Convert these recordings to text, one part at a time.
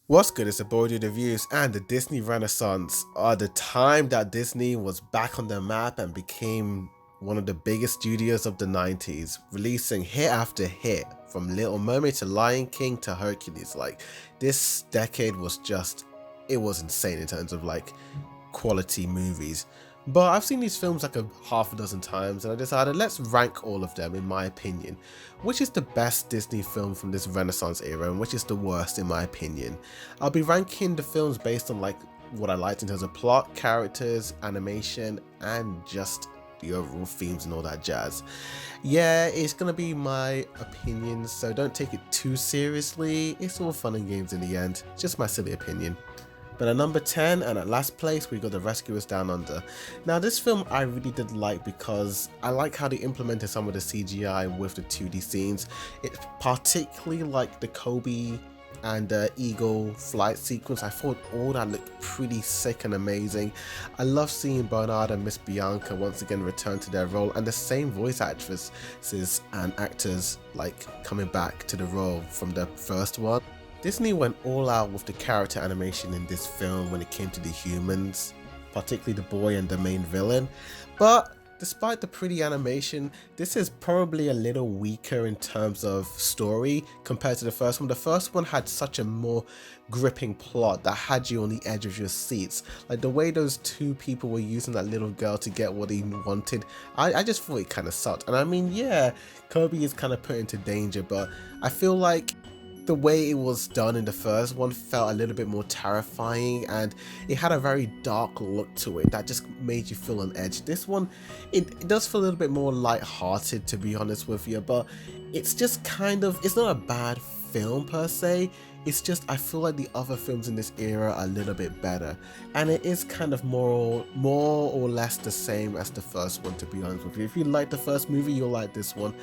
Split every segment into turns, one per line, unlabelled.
What's good? It's the boy Dude Reviews, and the Disney Renaissance are the time that Disney was back on the map and became one of the biggest studios of the 90s, releasing hit after hit from Little Mermaid to Lion King to Hercules. This decade was it was insane in terms of quality movies. But I've seen these films like a half a dozen times, and I decided let's rank all of them in my opinion. Which is the best Disney film from this Renaissance era, and which is the worst in my opinion. I'll be ranking the films based on what I liked in terms of plot, characters, animation, and just the overall themes and all that jazz. Yeah, it's gonna be my opinion, so don't take it too seriously. It's all fun and games in the end. Just my silly opinion. But at number 10 and at last place we got The Rescuers Down Under. Now this film I really did like because I like how they implemented some of the CGI with the 2D scenes. It's particularly like the Kobe and Eagle flight sequence. I thought all that looked pretty sick and amazing. I love seeing Bernard and Miss Bianca once again return to their role, and the same voice actresses and actors coming back to the role from the first one. Disney went all out with the character animation in this film when it came to the humans, particularly the boy and the main villain. But despite the pretty animation, this is probably a little weaker in terms of story compared to the first one. The first one had such a more gripping plot that had you on the edge of your seats. Like the way those two people were using that little girl to get what he wanted, I just thought it kind of sucked. And I mean, yeah, Kobe is kind of put into danger, but I feel like the way it was done in the first one felt a little bit more terrifying, and it had a very dark look to it that just made you feel on edge. This one, it does feel a little bit more light-hearted, to be honest with you, but it's just it's not a bad film per se. It's just I feel like the other films in this era are a little bit better, and it is kind of more or less the same as the first one, to be honest with you. If you like the first movie, you'll like this one,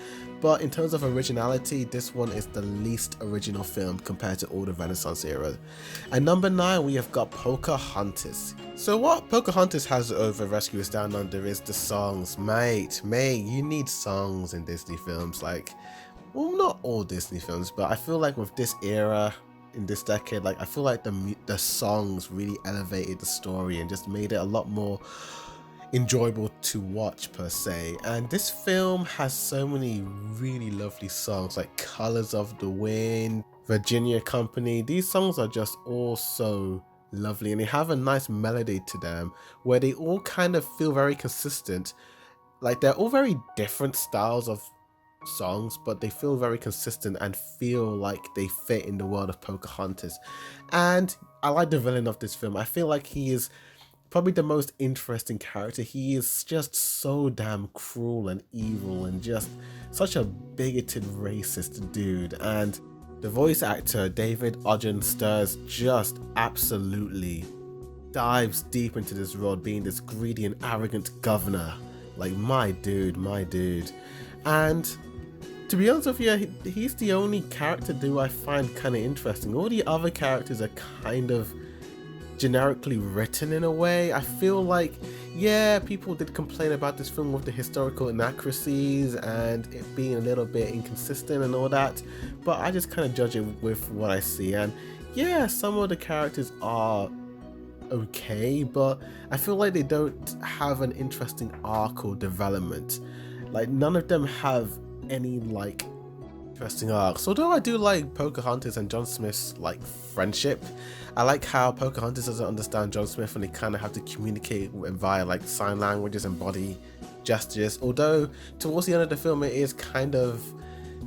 but in terms of originality, this one is the least original film compared to all the Renaissance era. At number 9 we have got Pocahontas. So what Pocahontas has over Rescuers Down Under is the songs. Mate, you need songs in Disney films. Well, not all Disney films, but I feel like with this era, in this decade, I feel like the songs really elevated the story and just made it a lot more enjoyable to watch per se. And this film has so many really lovely songs like Colors of the Wind, Virginia Company. These songs are just all so lovely, and they have a nice melody to them where they all kind of feel very consistent. Like they're all very different styles of songs, but they feel very consistent and feel like they fit in the world of Pocahontas. And I like the villain of this film. I feel like he is probably the most interesting character. He is just so damn cruel and evil and just such a bigoted racist dude. And the voice actor David Ogden Stirs just absolutely dives deep into this role, being this greedy and arrogant governor. Like my dude. And to be honest with you, he's the only character do I find kind of interesting. All the other characters are kind of generically written in a way. I feel like, yeah, people did complain about this film with the historical inaccuracies and it being a little bit inconsistent and all that, but I just kind of judge it with what I see. And yeah, some of the characters are okay, but I feel like they don't have an interesting arc or development. Like none of them have any interesting arcs. Although I do like Pocahontas and John Smith's friendship. I like how Pocahontas doesn't understand John Smith and they kind of have to communicate via sign languages and body gestures. Although towards the end of the film it is kind of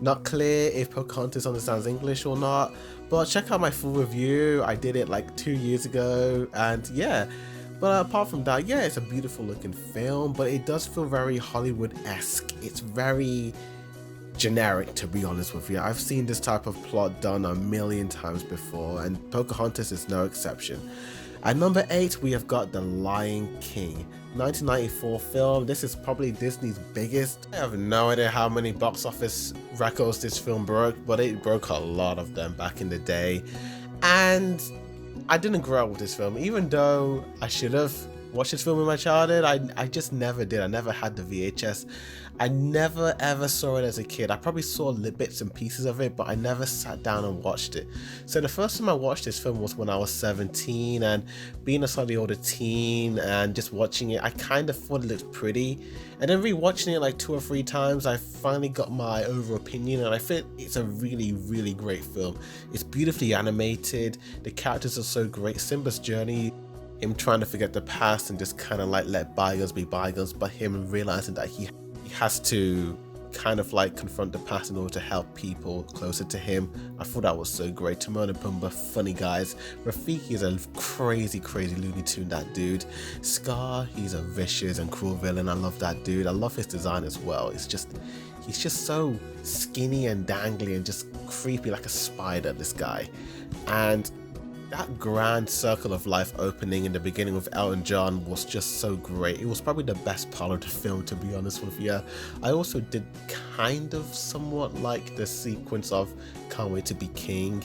not clear if Pocahontas understands English or not. But check out my full review. I did it 2 years ago, and yeah. But apart from that, yeah, it's a beautiful looking film, but it does feel very Hollywood-esque. It's very generic, to be honest with you. I've seen this type of plot done a million times before, and Pocahontas is no exception. At number 8 we have got The Lion King, 1994 film. This is probably Disney's biggest. I have no idea how many box office records this film broke, but it broke a lot of them back in the day. And I didn't grow up with this film, even though I should have. watch this film in my childhood. I just never did. I never had the VHS. I never ever saw it as a kid. I probably saw bits and pieces of it, but I never sat down and watched it. So the first time I watched this film was when I was 17, and being a slightly older teen and just watching it, I kind of thought it looked pretty. And then rewatching it like 2 or 3 times, I finally got my over opinion, and I think it's a really, really great film. It's beautifully animated. The characters are so great. Simba's journey, him trying to forget the past and just kind of like let bygones be bygones, but him realizing that he has to kind of like confront the past in order to help people closer to him. I thought that was so great. Timon and Pumbaa, funny guys. Rafiki is a crazy Looney Tune, that dude. Scar, he's a vicious and cruel villain. I love that dude. I love his design as well. He's just so skinny and dangly and just creepy like a spider, this guy. And that grand circle of life opening in the beginning with Elton John was just so great. It was probably the best part of the film, to be honest with you. I also did kind of somewhat like the sequence of Can't Wait to Be King.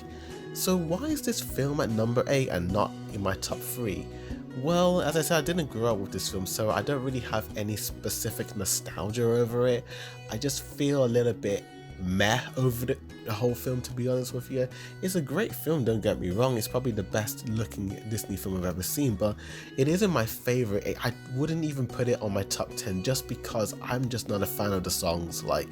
So why is this film at number 8 and not in my top 3? Well, as I said, I didn't grow up with this film, so I don't really have any specific nostalgia over it. I just feel a little bit meh over the whole film, to be honest with you. It's a great film, don't get me wrong. It's probably the best looking Disney film I've ever seen, but it isn't my favorite. I wouldn't even put it on my top 10 just because I'm just not a fan of the songs. Like,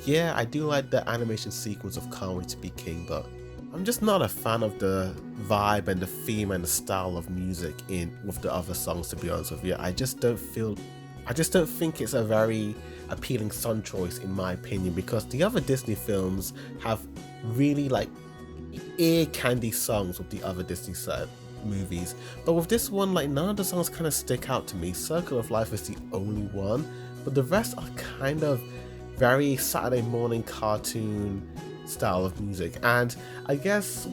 yeah, I do like the animation sequence of Can't Wait to Be King, but I'm just not a fan of the vibe and the theme and the style of music in with the other songs, to be honest with you. I just don't think it's a very appealing song choice, in my opinion, because the other Disney films have really like ear candy songs with the other Disney movies, but with this one, like, none of the songs kind of stick out to me. Circle of Life is the only one, but the rest are kind of very Saturday morning cartoon style of music. And I guess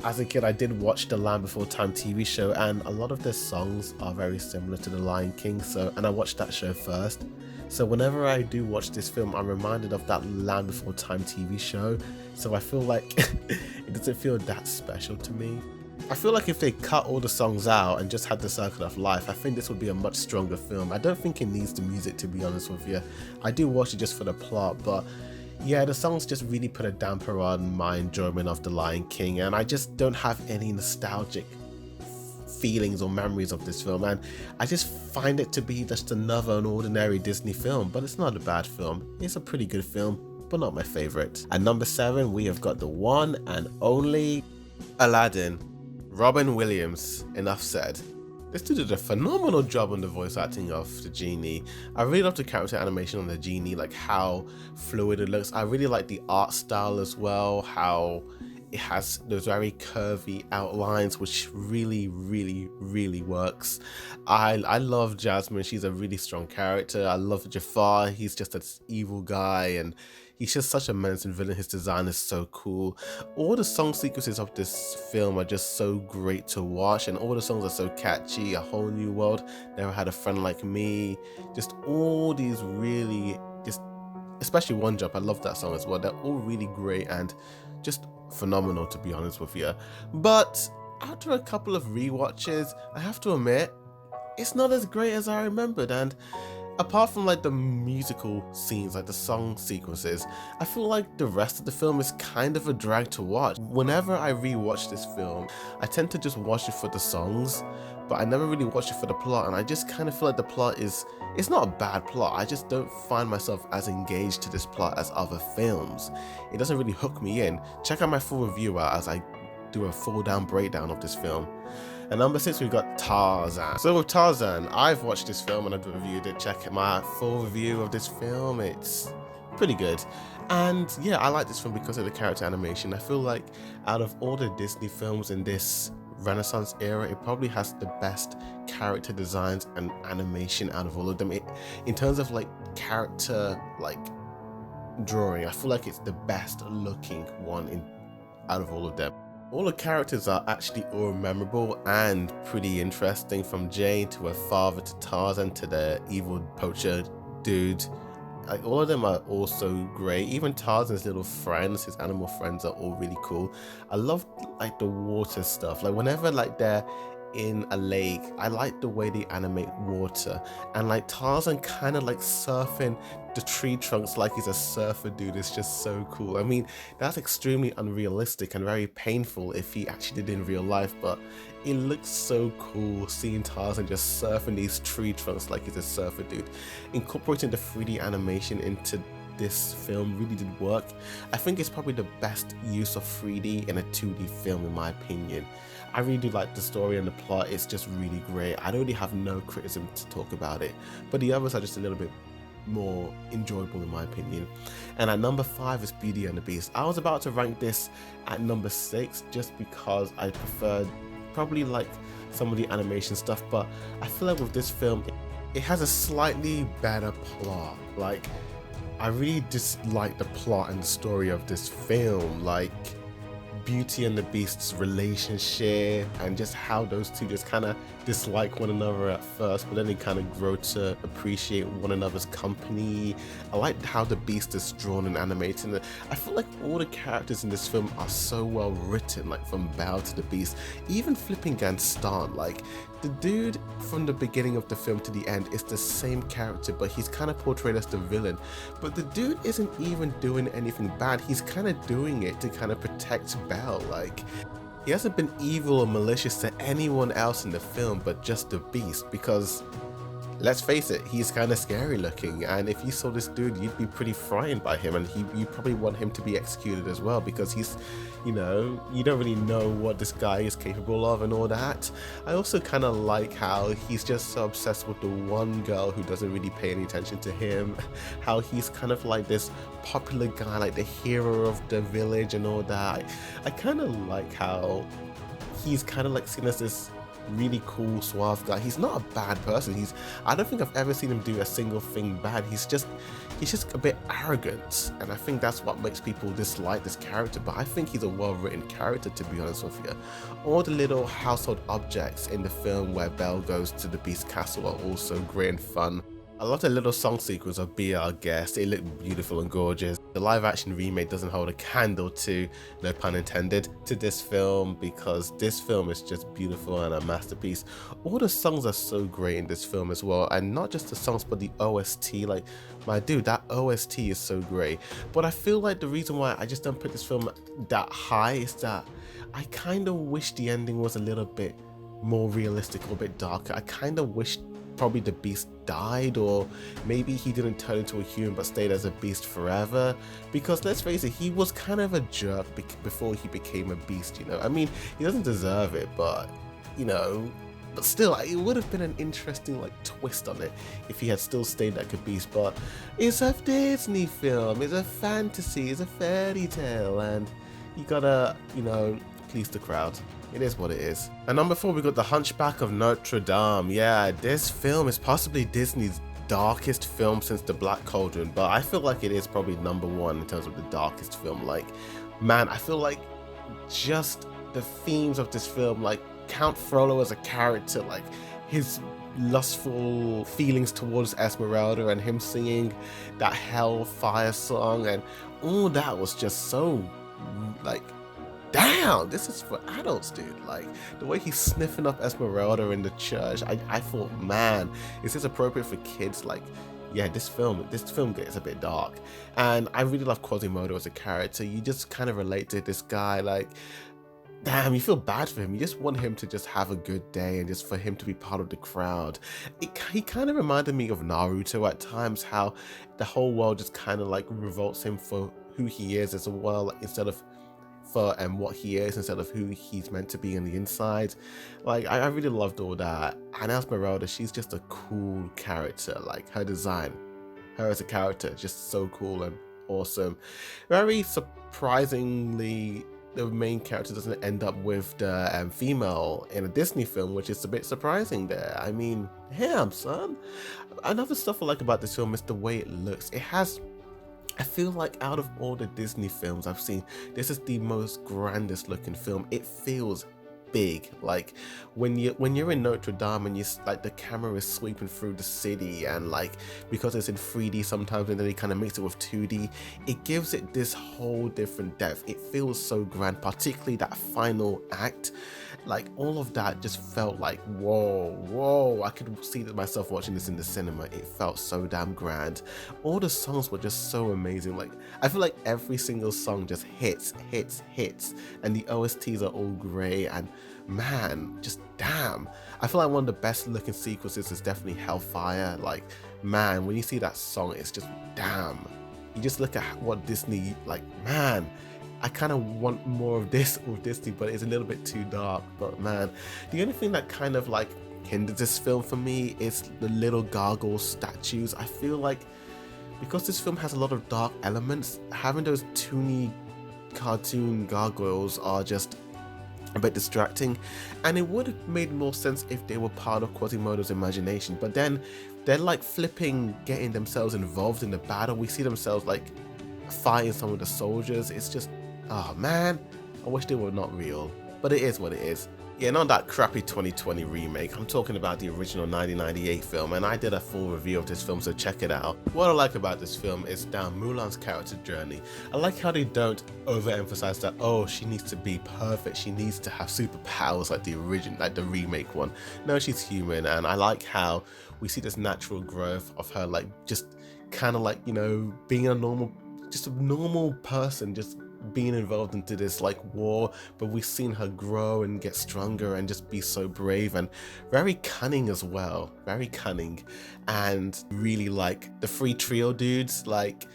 as a kid, I did watch the Land Before Time TV show, and a lot of their songs are very similar to The Lion King, and I watched that show first. So whenever I do watch this film, I'm reminded of that Land Before Time TV show, so I feel like it doesn't feel that special to me. I feel like if they cut all the songs out and just had the Circle of Life, I think this would be a much stronger film. I don't think it needs the music, to be honest with you. I do watch it just for the plot, but yeah, the songs just really put a damper on my enjoyment of The Lion King, and I just don't have any nostalgic feelings or memories of this film, and I just find it to be just another ordinary Disney film. But it's not a bad film. It's a pretty good film, but not my favorite. At number 7, we have got the one and only Aladdin. Robin Williams. Enough said. This dude did a phenomenal job on the voice acting of the genie. I really love the character animation on the genie, like how fluid it looks. I really like the art style as well, how it has those very curvy outlines, which really works. I love Jasmine. She's a really strong character. I love Jafar. He's just this evil guy, and he's just such a menacing villain. His design is so cool. All the song sequences of this film are just so great to watch, and all the songs are so catchy. A Whole New World, Never Had a Friend Like Me, just all these really, just especially One Jump, I love that song as well. They're all really great and just phenomenal, to be honest with you. But after a couple of rewatches, I have to admit, it's not as great as I remembered. And apart from like the musical scenes, like the song sequences, I feel like the rest of the film is kind of a drag to watch. Whenever I rewatch this film, I tend to just watch it for the songs, but I never really watch it for the plot, and I just kind of feel like the plot it's not a bad plot. I just don't find myself as engaged to this plot as other films. It doesn't really hook me in. Check out my full review out as I do a full down breakdown of this film. At number 6, we've got Tarzan. So with Tarzan, I've watched this film and I've reviewed it. Check my full review of this film. It's pretty good. And yeah, I like this film because of the character animation. I feel like out of all the Disney films in this Renaissance era, it probably has the best character designs and animation out of all of them. In terms of like character like drawing, I feel like it's the best looking one out of all of them. All the characters are actually all memorable and pretty interesting, from Jane to her father to Tarzan to the evil poacher dude. Like, all of them are also great. Even Tarzan's little friends, his animal friends, are all really cool. I love like the water stuff. Like whenever like they're in a lake. I like the way they animate water, and like Tarzan kind of like surfing the tree trunks like he's a surfer dude is just so cool. I mean, that's extremely unrealistic and very painful if he actually did in real life, but it looks so cool seeing Tarzan just surfing these tree trunks like he's a surfer dude. Incorporating the 3D animation into this film really did work. I think it's probably the best use of 3D in a 2D film in my opinion. I really do like the story and the plot, it's just really great. I don't really have no criticism to talk about it, but the others are just a little bit more enjoyable in my opinion. And at number 5 is Beauty and the Beast. I was about to rank this at number 6 just because I preferred probably like some of the animation stuff, but I feel like with this film it has a slightly better plot. Like, I really just like the plot and the story of this film, like Beauty and the Beast's relationship and just how those two just kind of dislike one another at first, but then they kind of grow to appreciate one another's company. I like how the Beast is drawn and animated. I feel like all the characters in this film are so well written, like from Belle to the Beast, even flipping Gaston. Like, the dude from the beginning of the film to the end is the same character, but he's kind of portrayed as the villain. But the dude isn't even doing anything bad, he's kind of doing it to kind of protect Belle. Like, he hasn't been evil or malicious to anyone else in the film but just the Beast, because let's face it, he's kind of scary looking, and if you saw this dude you'd be pretty frightened by him, and you probably want him to be executed as well, because he's, you know, you don't really know what this guy is capable of and all that. I also kind of like how he's just so obsessed with the one girl who doesn't really pay any attention to him, how he's kind of like this popular guy, like the hero of the village and all that. I kind of like how he's kind of like seen as this really cool, suave guy. He's not a bad person. I don't think I've ever seen him do a single thing bad. He's just a bit arrogant, and I think that's what makes people dislike this character. But I think he's a well-written character, to be honest with you. All the little household objects in the film where Belle goes to the Beast Castle are also great and fun. I love the little song sequence of Be Our Guest. It looked beautiful and gorgeous. The live action remake doesn't hold a candle to, no pun intended, to this film, because this film is just beautiful and a masterpiece. All the songs are so great in this film as well, and not just the songs but the OST. Like, my dude, that OST is so great. But I feel like the reason why I just don't put this film that high is that I kind of wish the ending was a little bit more realistic or a bit darker. I kind of wish probably the Beast died, or maybe he didn't turn into a human but stayed as a beast forever, because let's face it, he was kind of a jerk before he became a beast, you know. I mean, he doesn't deserve it, but you know, but still, it would have been an interesting like twist on it if he had still stayed like a beast. But it's a Disney film, it's a fantasy, it's a fairy tale, and you gotta, you know, please the crowd. It is what it is. And number 4, we got The Hunchback of Notre Dame. Yeah, this film is possibly Disney's darkest film since The Black Cauldron, but I feel like it is probably number 1 in terms of the darkest film. Like, man, I feel like just the themes of this film, like Count Frollo as a character, like his lustful feelings towards Esmeralda and him singing that Hellfire song, and all that was just so, like, damn, this is for adults, dude. Like, the way he's sniffing up Esmeralda in the church, I thought, man, is this appropriate for kids? Like, yeah, this film gets a bit dark. And I really love Quasimodo as a character. You just kind of relate to this guy, like, damn, you feel bad for him. You just want him to just have a good day and just for him to be part of the crowd. He kind of reminded me of Naruto at times, how the whole world just kind of like revolts him for who he is as well, like, instead of for what he is instead of who he's meant to be on the inside. Like, I really loved all that. And Esmeralda, she's just a cool character. Like, her design, her as a character, just so cool and awesome. Very surprisingly, the main character doesn't end up with the female in a Disney film, which is a bit surprising there. I mean, damn, son. Another stuff I like about this film is the way it looks. I feel like out of all the Disney films I've seen, this is the most grandest looking film. It feels big. Like, when you're in Notre Dame and you like the camera is sweeping through the city, and like, because it's in 3D sometimes and then it kind of makes it with 2D, it gives it this whole different depth. It feels so grand, particularly that final act. Like all of that just felt like, whoa, I could see that myself watching this in the cinema. It felt so damn grand. All the songs were just so amazing. Like I feel like every single song just hits, and the OSTs are all great, and man, just damn. I feel like one of the best looking sequences is definitely Hellfire. Like, man, when you see that song, it's just damn. You just look at what Disney, like, man, I kind of want more of this with Disney, but it's a little bit too dark. But man, the only thing that kind of like hinders this film for me is the little gargoyle statues. I feel like because this film has a lot of dark elements, having those toony cartoon gargoyles are just a bit distracting, and it would have made more sense if they were part of Quasimodo's imagination, but then they're like flipping getting themselves involved in the battle. We see themselves like fighting some of the soldiers. It's just, oh man, I wish they were not real, but it is what it is. Yeah, not that crappy 2020 remake. I'm talking about the original 1998 film, and I did a full review of this film, so check it out. What I like about this film is Mulan's character journey. I like how they don't overemphasize that, oh, she needs to be perfect, she needs to have superpowers like the original, like the remake one. No, she's human, and I like how we see this natural growth of her, like just kind of like, you know, being a normal person, just being involved into this like war, but we've seen her grow and get stronger and just be so brave and very cunning as well, very cunning. And really like the three trio dudes, like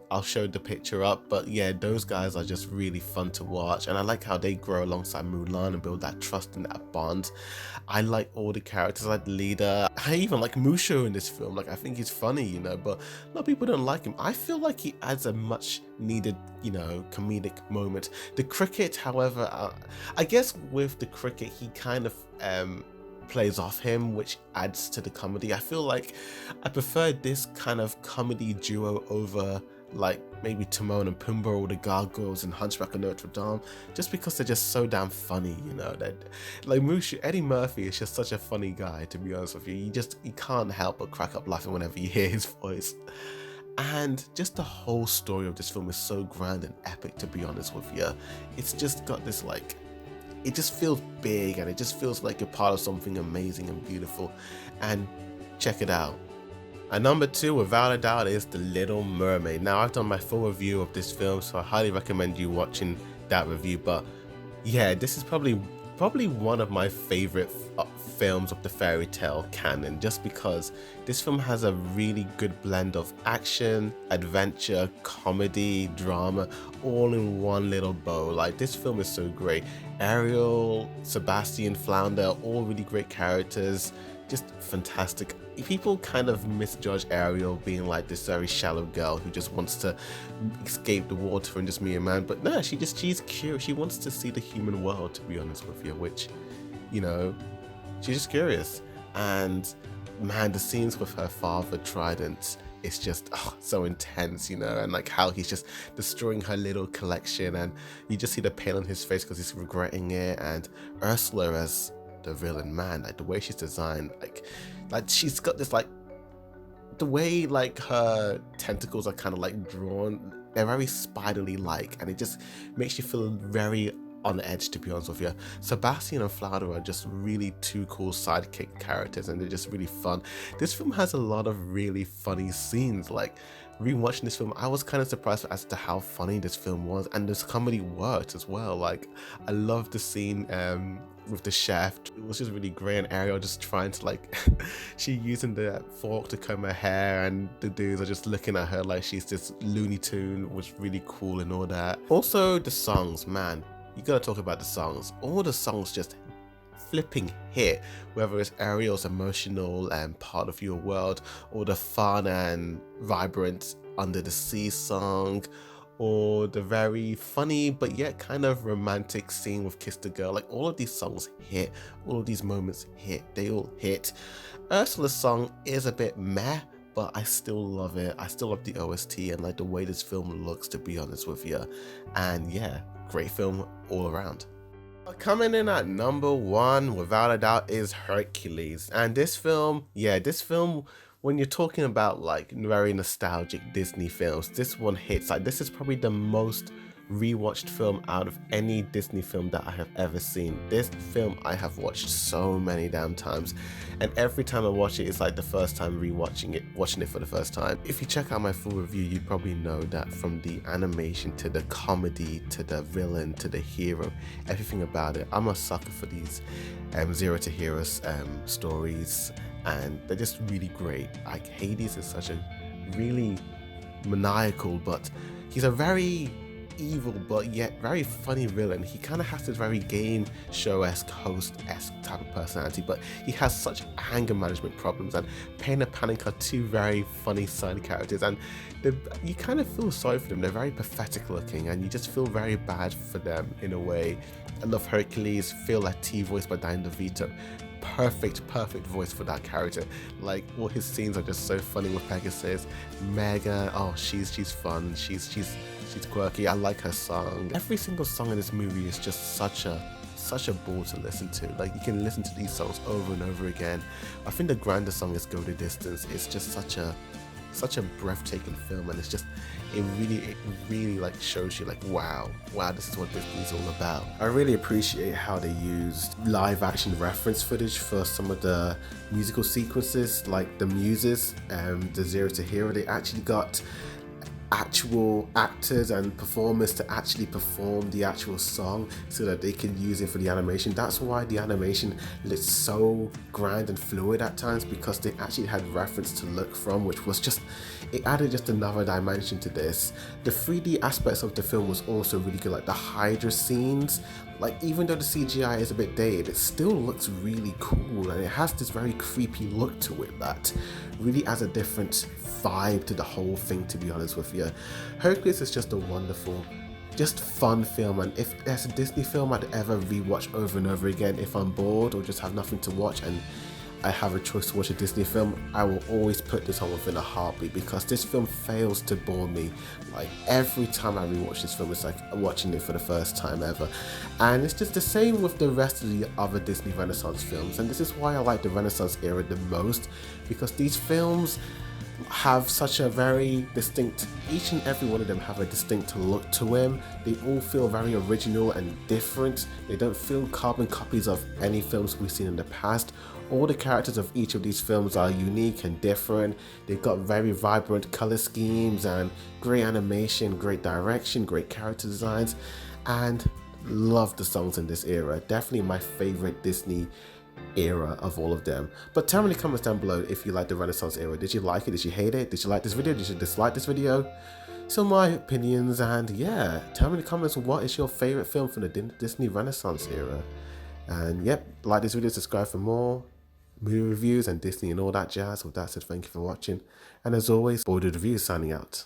I'll show the picture up, but yeah, those guys are just really fun to watch, and I like how they grow alongside Mulan and build that trust and that bond. I like all the characters, I like the leader. I even like Mushu in this film. Like I think he's funny, you know, but a lot of people don't like him. I feel like he adds a much needed, you know, comedic moment. The cricket, however, I guess with the cricket he kind of plays off him, which adds to the comedy. I feel like I prefer this kind of comedy duo over like maybe Timon and Pumbaa or the Gargoyles and Hunchback of Notre Dame, just because they're just so damn funny, you know. That like Mushu, Eddie Murphy is just such a funny guy, to be honest with you. You can't help but crack up laughing whenever you hear his voice. And just the whole story of this film is so grand and epic, to be honest with you. It's just got this like, it just feels big, and it just feels like you're part of something amazing and beautiful. And check it out. And number 2, without a doubt, is The Little Mermaid. Now, I've done my full review of this film, so I highly recommend you watching that review. But yeah, this is probably one of my favorite films of the fairy tale canon, just because this film has a really good blend of action, adventure, comedy, drama, all in one little bow. Like, this film is so great. Ariel, Sebastian, Flounder, all really great characters, just fantastic. People kind of misjudge Ariel being like this very shallow girl who just wants to escape the water and just be a man, but no, she's curious. She wants to see the human world, to be honest with you, which, you know, she's just curious. And man, the scenes with her father Trident, it's just so intense, you know, and like how he's just destroying her little collection, and you just see the pain on his face because he's regretting it. And Ursula as the villain, man, like the way she's designed, like she's got this like, the way like her tentacles are kind of like drawn, they're very spiderly like, and it just makes you feel very on edge, to be honest with you. Sebastian and Flounder are just really two cool sidekick characters, and they're just really fun. This film has a lot of really funny scenes. Like, rewatching this film, I was kind of surprised as to how funny this film was, and this comedy worked as well. Like, I love the scene with the chef. It was just really great, and Ariel just trying to like she using the fork to comb her hair, and the dudes are just looking at her like she's this Looney Tune, was really cool and all that. Also the songs, man, you gotta talk about the songs. All the songs just flipping hit, whether it's Ariel's emotional and part of your world, or the fun and vibrant Under the Sea song, or the very funny but yet kind of romantic scene with Kiss the Girl. Like, all of these songs hit, all of these moments hit, they all hit. Ursula's song is a bit meh, but I still love it. I still love the OST and like the way this film looks, to be honest with you. And yeah, great film all around. Coming in at number 1, without a doubt, is Hercules. And this film, when you're talking about like very nostalgic Disney films, this one hits. Like, this is probably the most rewatched film out of any Disney film that I have ever seen. This film I have watched so many damn times, and every time I watch it, it's like the first time rewatching it, watching it for the first time. If you check out my full review, you probably know that from the animation to the comedy to the villain to the hero, everything about it, I'm a sucker for these Zero to Hero stories, and they're just really great. Like, Hades is such a really maniacal, but he's a very evil but yet very funny villain. He kind of has this very game show-esque, host-esque type of personality, but he has such anger management problems, and Pain and Panic are two very funny side characters, and you kind of feel sorry for them. They're very pathetic looking, and you just feel very bad for them in a way. I love Hercules, Phil Lati, voiced by Danny DeVito. Perfect voice for that character. Like, all his scenes are just so funny with Pegasus. Megan, oh, she's fun. She's quirky. I like her song. Every single song in this movie is just such a ball to listen to. Like, you can listen to these songs over and over again. I think the grandest song is Go the Distance. It's just such a breathtaking film, and it really like shows you like, wow, this is what Disney's all about. I really appreciate how they used live action reference footage for some of the musical sequences, like the muses, the Zero to Hero. They actually got actual actors and performers to actually perform the actual song so that they can use it for the animation. That's why the animation looks so grand and fluid at times, because they actually had reference to look from, which was just, it added just another dimension to this. The 3D aspects of the film was also really good, like the Hydra scenes. Like, even though the CGI is a bit dated, it still looks really cool, and it has this very creepy look to it that really adds a different vibe to the whole thing, to be honest with you. Hercules is just a wonderful, just fun film, and if there's a Disney film I'd ever rewatch over and over again if I'm bored or just have nothing to watch and I have a choice to watch a Disney film, I will always put this on within a heartbeat, because this film fails to bore me. Like, every time I rewatch this film, it's like watching it for the first time ever. And it's just the same with the rest of the other Disney Renaissance films, and this is why I like the Renaissance era the most, because these films have such a very distinct, each and every one of them have a distinct look to them. They all feel very original and different. They don't feel carbon copies of any films we've seen in the past. All the characters of each of these films are unique and different. They've got very vibrant color schemes and great animation, great direction, great character designs, and love the songs in this era. Definitely my favorite Disney era of all of them. But tell me in the comments down below if you like the Renaissance era. Did you like it? Did you hate it? Did you like this video? Did you dislike this video? So my opinions, and yeah, tell me in the comments what is your favorite film from the Disney Renaissance era. And yep, like this video, subscribe for more movie reviews and Disney and all that jazz. With that said, thank you for watching, and as always, Boarded Reviews signing out.